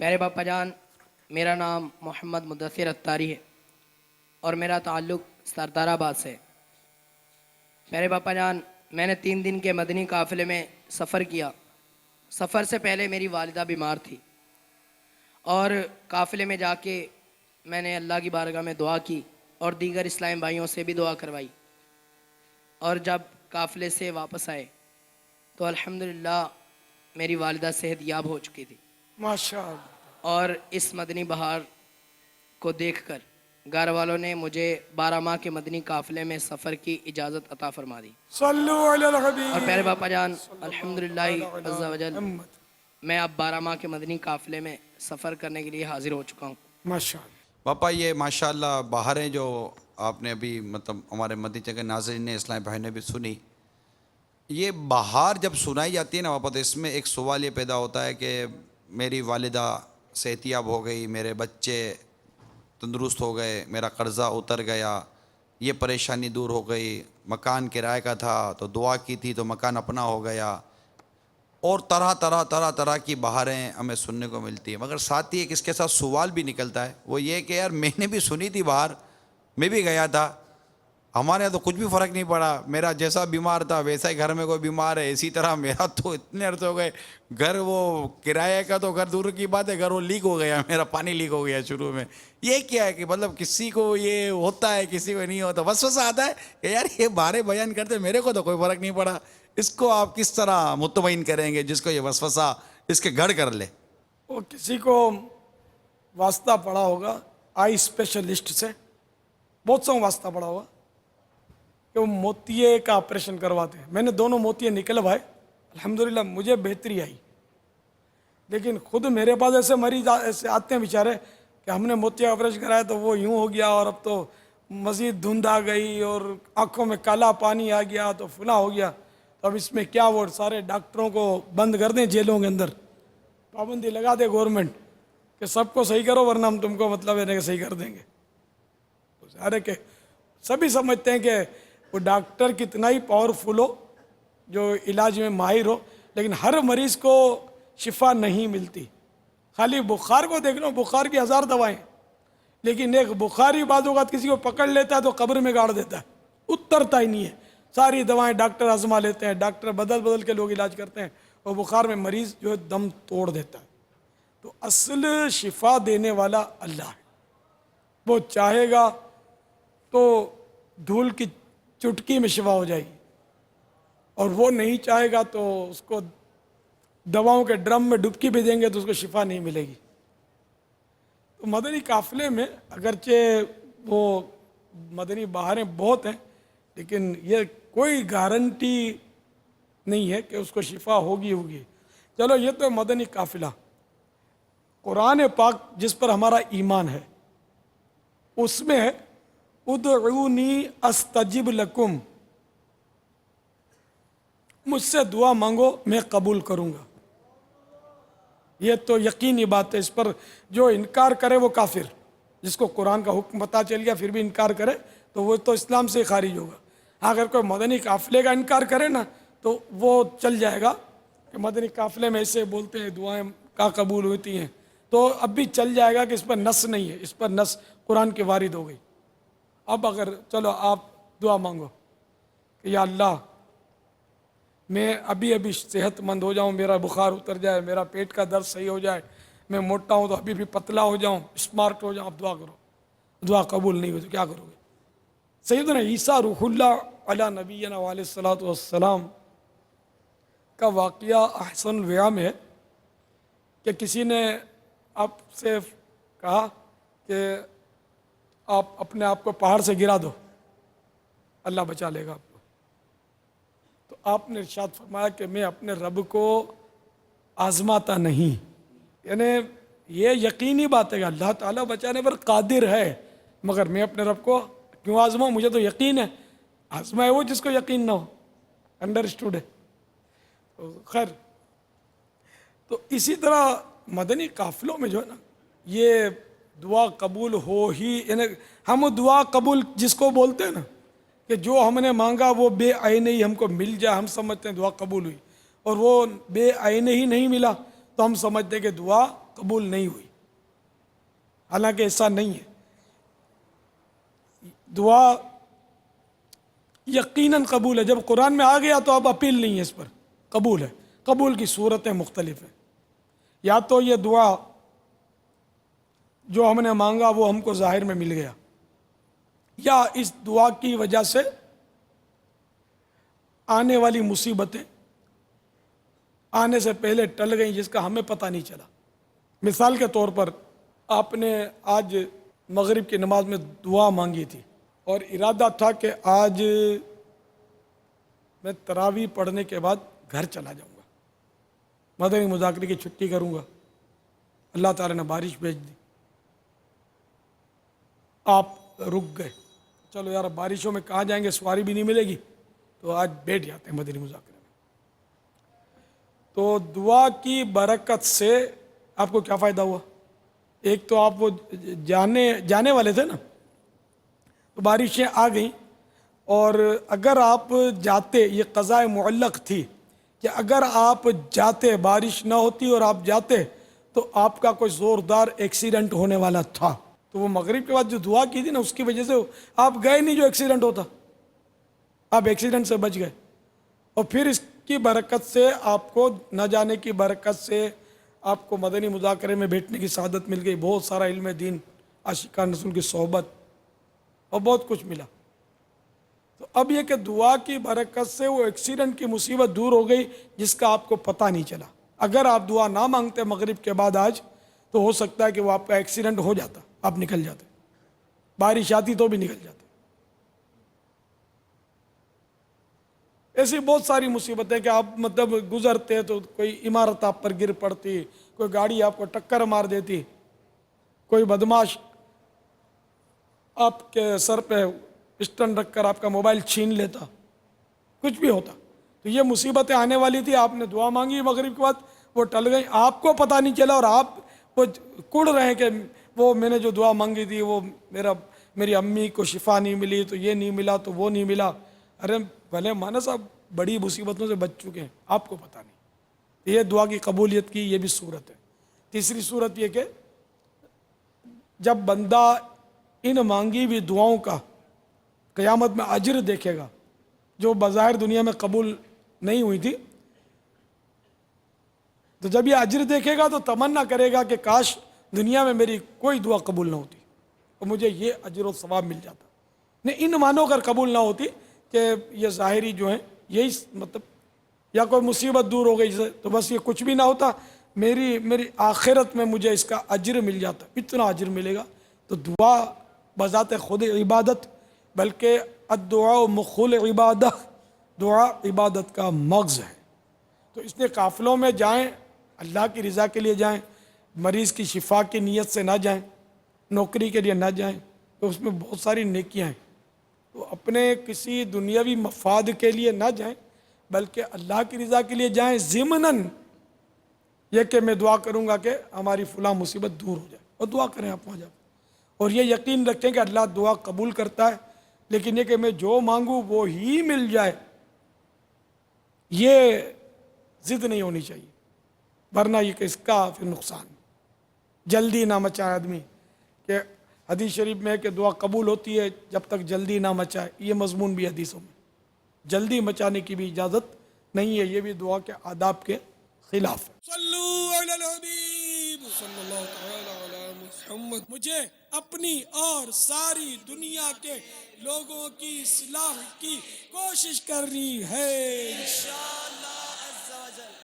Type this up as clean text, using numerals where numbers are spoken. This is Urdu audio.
پیارے باپا جان، میرا نام محمد مدثر اتاری ہے اور میرا تعلق سردار آباد سے ہے۔ پیارے باپا جان، میں نے 3 دن کے مدنی قافلے میں سفر کیا۔ سفر سے پہلے میری والدہ بیمار تھی اور قافلے میں جا کے میں نے اللہ کی بارگاہ میں دعا کی اور دیگر اسلام بھائیوں سے بھی دعا کروائی، اور جب قافلے سے واپس آئے تو الحمدللہ میری والدہ صحت یاب ہو چکی تھی، ماشاءاللہ۔ اور اس مدنی بہار کو دیکھ کر گھر والوں نے مجھے 12 ماہ کے مدنی قافلے میں سفر کی اجازت عطا فرما دی۔ صلو علی الحبیب۔ اور پیارے باپا جان، الحمدللہ عز و جل محمد۔ میں اب 12 ماہ کے مدنی قافلے میں سفر کرنے کے لیے حاضر ہو چکا ہوں۔ ماشاءاللہ۔ باپا یہ ماشاءاللہ بہاریں جو آپ نے ابھی ہمارے مدنی چینل کے ناظرین نے، اسلام بھائی نے بھی سنی، یہ بہار جب سنائی جاتی ہے نا باپا، تو اس میں ایک سوال یہ پیدا ہوتا ہے کہ میری والدہ صحت یاب ہو گئی، میرے بچے تندرست ہو گئے، میرا قرضہ اتر گیا، یہ پریشانی دور ہو گئی، مکان کرائے کا تھا تو دعا کی تھی تو مکان اپنا ہو گیا، اور طرح کی بہاریں ہمیں سننے کو ملتی ہیں۔ مگر ساتھ ہی ایک اس کے ساتھ سوال بھی نکلتا ہے، وہ یہ کہ یار میں نے بھی سنی تھی بہار، میں بھی گیا تھا، ہمارے یہاں تو کچھ بھی فرق نہیں پڑا، میرا جیسا بیمار تھا ویسا ہی گھر میں کوئی بیمار ہے، اسی طرح میرا تو اتنے عرصے ہو گئے، گھر وہ کرایہ کا تو گھر دور کی بات ہے، گھر وہ لیک ہو گیا، میرا پانی لیک ہو گیا شروع میں۔ یہ کیا ہے کہ مطلب کسی کو یہ ہوتا ہے کسی کو نہیں ہوتا، وسوسہ آتا ہے کہ یار یہ بارے بیان کرتے میرے کو تو کوئی فرق نہیں پڑا۔ اس کو آپ کس طرح مطمئن کریں گے جس کو یہ وسوسہ اس کے گھر کر لے؟ وہ کسی کو واسطہ پڑا ہوگا آئی اسپیشلسٹ سے، بہت سا واسطہ پڑا ہوگا کہ وہ موتیے کا آپریشن کرواتے ہیں۔ میں نے دونوں موتیے نکلوائے، الحمدللہ مجھے بہتری آئی، لیکن خود میرے پاس ایسے مریض ایسے آتے ہیں بیچارے کہ ہم نے موتیا آپریشن کرایا تو وہ یوں ہو گیا، اور اب تو مزید دھند آ گئی اور آنکھوں میں کالا پانی آ گیا تو فلاں ہو گیا، تو اب اس میں کیا، وہ سارے ڈاکٹروں کو بند کر دیں جیلوں کے اندر، پابندی لگا دے گورنمنٹ کہ سب کو صحیح کرو ورنہ ہم تم کو مطلب ہے کہ صحیح کر دیں گے۔ تو ظاہر ہے کہ سبھی سمجھتے ہیں کہ وہ ڈاکٹر کتنا ہی پاورفل ہو، جو علاج میں ماہر ہو، لیکن ہر مریض کو شفا نہیں ملتی۔ خالی بخار کو دیکھ لو، بخار کی 1000 دوائیں، لیکن ایک بخاری بعض اوقات کسی کو پکڑ لیتا ہے تو قبر میں گاڑ دیتا ہے، اترتا ہی نہیں ہے۔ ساری دوائیں ڈاکٹر آزما لیتے ہیں، ڈاکٹر بدل کے لوگ علاج کرتے ہیں، اور بخار میں مریض جو ہے دم توڑ دیتا ہے۔ تو اصل شفا دینے والا اللہ ہے، وہ چاہے گا تو دھول کی چٹکی میں شفا ہو جائے گی، اور وہ نہیں چاہے گا تو اس کو دواؤں کے ڈرم میں ڈبکی بھی دیں گے تو اس کو شفا نہیں ملے گی۔ تو مدنی قافلے میں اگرچہ وہ مدنی بہاریں بہت ہیں، لیکن یہ کوئی گارنٹی نہیں ہے کہ اس کو شفا ہوگی۔ چلو یہ تو مدنی قافلہ۔ قرآن پاک جس پر ہمارا ایمان ہے اس میں ہے ادعونی استجب لکم، مجھ سے دعا مانگو میں قبول کروں گا۔ یہ تو یقینی بات ہے، اس پر جو انکار کرے وہ کافر، جس کو قرآن کا حکم پتہ چل گیا پھر بھی انکار کرے تو وہ تو اسلام سے خارج ہوگا۔ اگر کوئی مدنی قافلے کا انکار کرے نا تو وہ چل جائے گا کہ مدنی قافلے میں ایسے بولتے ہیں دعائیں کا قبول ہوتی ہیں، تو اب بھی چل جائے گا کہ اس پر نص نہیں ہے، اس پر نص قرآن کی وارد ہو گئی۔ اب اگر چلو آپ دعا مانگو کہ یا اللہ میں ابھی صحت مند ہو جاؤں، میرا بخار اتر جائے، میرا پیٹ کا درد صحیح ہو جائے، میں موٹا ہوں تو ابھی بھی پتلا ہو جاؤں، اسمارٹ ہو جاؤں، اب دعا کرو، دعا قبول نہیں ہو تو کیا کرو گے؟ سیدنا عیسیٰ روح اللہ علی نبینا علیہ الصلوۃ والسلام کا واقعہ احسن الویہ میں ہے کہ کسی نے آپ سے کہا کہ آپ اپنے آپ کو پہاڑ سے گرا دو، اللہ بچا لے گا آپ کو۔ تو آپ نے ارشاد فرمایا کہ میں اپنے رب کو آزماتا نہیں، یعنی یہ یقینی بات ہے کہ اللہ تعالیٰ بچانے پر قادر ہے، مگر میں اپنے رب کو کیوں آزماؤں؟ مجھے تو یقین ہے، آزمائے وہ جس کو یقین نہ ہو، انڈرسٹوڈ ہے۔ خیر، تو اسی طرح مدنی قافلوں میں جو ہے نا یہ دعا قبول ہو ہی، یعنی ہم دعا قبول جس کو بولتے ہیں نا کہ جو ہم نے مانگا وہ بے عینے ہی ہم کو مل جائے، ہم سمجھتے ہیں دعا قبول ہوئی، اور وہ بے عینے ہی نہیں ملا تو ہم سمجھتے ہیں کہ دعا قبول نہیں ہوئی. حالانکہ ایسا نہیں ہے. دعا یقیناً قبول ہے. جب قرآن میں آ گیا تو اب اپیل نہیں ہے اس پر, قبول ہے. قبول کی صورتیں مختلف ہیں. یا تو یہ دعا جو ہم نے مانگا وہ ہم کو ظاہر میں مل گیا, یا اس دعا کی وجہ سے آنے والی مصیبتیں آنے سے پہلے ٹل گئیں جس کا ہمیں پتہ نہیں چلا. مثال کے طور پر آپ نے آج مغرب کی نماز میں دعا مانگی تھی اور ارادہ تھا کہ آج میں تراویح پڑھنے کے بعد گھر چلا جاؤں گا, مدنی مذاکرے کی چھٹی کروں گا. اللہ تعالیٰ نے بارش بھیج دی, آپ رک گئے. چلو یار بارشوں میں کہاں جائیں گے, سواری بھی نہیں ملے گی, تو آج بیٹھ جاتے ہیں مدنی مذاکرے میں. تو دعا کی برکت سے آپ کو کیا فائدہ ہوا؟ ایک تو آپ وہ جانے والے تھے نا, تو بارشیں آ گئیں, اور اگر آپ جاتے, یہ قضاء معلق تھی کہ اگر آپ جاتے, بارش نہ ہوتی اور آپ جاتے تو آپ کا کوئی زوردار ایکسیڈنٹ ہونے والا تھا. تو وہ مغرب کے بعد جو دعا کی تھی نا, اس کی وجہ سے آپ گئے نہیں جو ایکسیڈنٹ ہوتا, آپ ایکسیڈنٹ سے بچ گئے. اور پھر اس کی برکت سے, آپ کو نہ جانے کی برکت سے آپ کو مدنی مذاکرے میں بیٹھنے کی سعادت مل گئی, بہت سارا علم دین, عاشقان رسول کی صحبت, اور بہت کچھ ملا. تو اب یہ کہ دعا کی برکت سے وہ ایکسیڈنٹ کی مصیبت دور ہو گئی جس کا آپ کو پتہ نہیں چلا. اگر آپ دعا نہ مانگتے مغرب کے بعد آج, تو ہو سکتا ہے کہ وہ آپ کا ایکسیڈنٹ ہو جاتا, آپ نکل جاتے, بارش آتی تو بھی نکل جاتے. ایسی بہت ساری مصیبتیں کہ آپ مطلب گزرتے تو کوئی عمارت آپ پر گر پڑتی, کوئی گاڑی آپ کو ٹکر مار دیتی, کوئی بدماش آپ کے سر پہ پسٹن رکھ کر آپ کا موبائل چھین لیتا, کچھ بھی ہوتا. تو یہ مصیبتیں آنے والی تھی, آپ نے دعا مانگی مغرب کے بعد, وہ ٹل گئی, آپ کو پتہ نہیں چلا, اور آپ وہ کڑ رہے ہیں کہ وہ میں نے جو دعا مانگی تھی وہ میری امی کو شفا نہیں ملی, تو یہ نہیں ملا, تو وہ نہیں ملا. ارے بھلے مانا صاحب بڑی مصیبتوں سے بچ چکے ہیں, آپ کو پتہ نہیں. یہ دعا کی قبولیت کی یہ بھی صورت ہے. تیسری صورت یہ کہ جب بندہ ان مانگی ہوئی دعاؤں کا قیامت میں اجر دیکھے گا جو بظاہر دنیا میں قبول نہیں ہوئی تھی, تو جب یہ اجر دیکھے گا تو تمنا کرے گا کہ کاش دنیا میں میری کوئی دعا قبول نہ ہوتی اور مجھے یہ اجر و ثواب مل جاتا. نہیں, ان مانو کر قبول نہ ہوتی کہ یہ ظاہری جو ہیں یہی مطلب, یا کوئی مصیبت دور ہو گئی تو بس یہ کچھ بھی نہ ہوتا, میری آخرت میں مجھے اس کا اجر مل جاتا, اتنا اجر ملے گا. تو دعا بذات خود عبادت, بلکہ الدعاء مخ العبادہ, دعا عبادت کا مغز ہے. تو اس لیے قافلوں میں جائیں, اللہ کی رضا کے لیے جائیں, مریض کی شفا کی نیت سے نہ جائیں, نوکری کے لیے نہ جائیں, تو اس میں بہت ساری نیکیاں ہیں. تو اپنے کسی دنیاوی مفاد کے لیے نہ جائیں, بلکہ اللہ کی رضا کے لیے جائیں, ضمناً یہ کہ میں دعا کروں گا کہ ہماری فلاں مصیبت دور ہو جائے, اور دعا کریں آپ وہاں جا. اور یہ یقین رکھیں کہ اللہ دعا قبول کرتا ہے, لیکن یہ کہ میں جو مانگوں وہ ہی مل جائے, یہ ضد نہیں ہونی چاہیے, ورنہ یہ کہ اس کا پھر نقصان. جلدی نہ مچائے آدمی, کہ حدیث شریف میں ہے کہ دعا قبول ہوتی ہے جب تک جلدی نہ مچائے, یہ مضمون بھی حدیثوں میں, جلدی مچانے کی بھی اجازت نہیں ہے, یہ بھی دعا کے آداب کے خلاف ہے. صلو علی الحبیب صلی اللہ تعالی علی محمد. مجھے اپنی اور ساری دنیا کے لوگوں کی اصلاح کی کوشش کرنی ہے.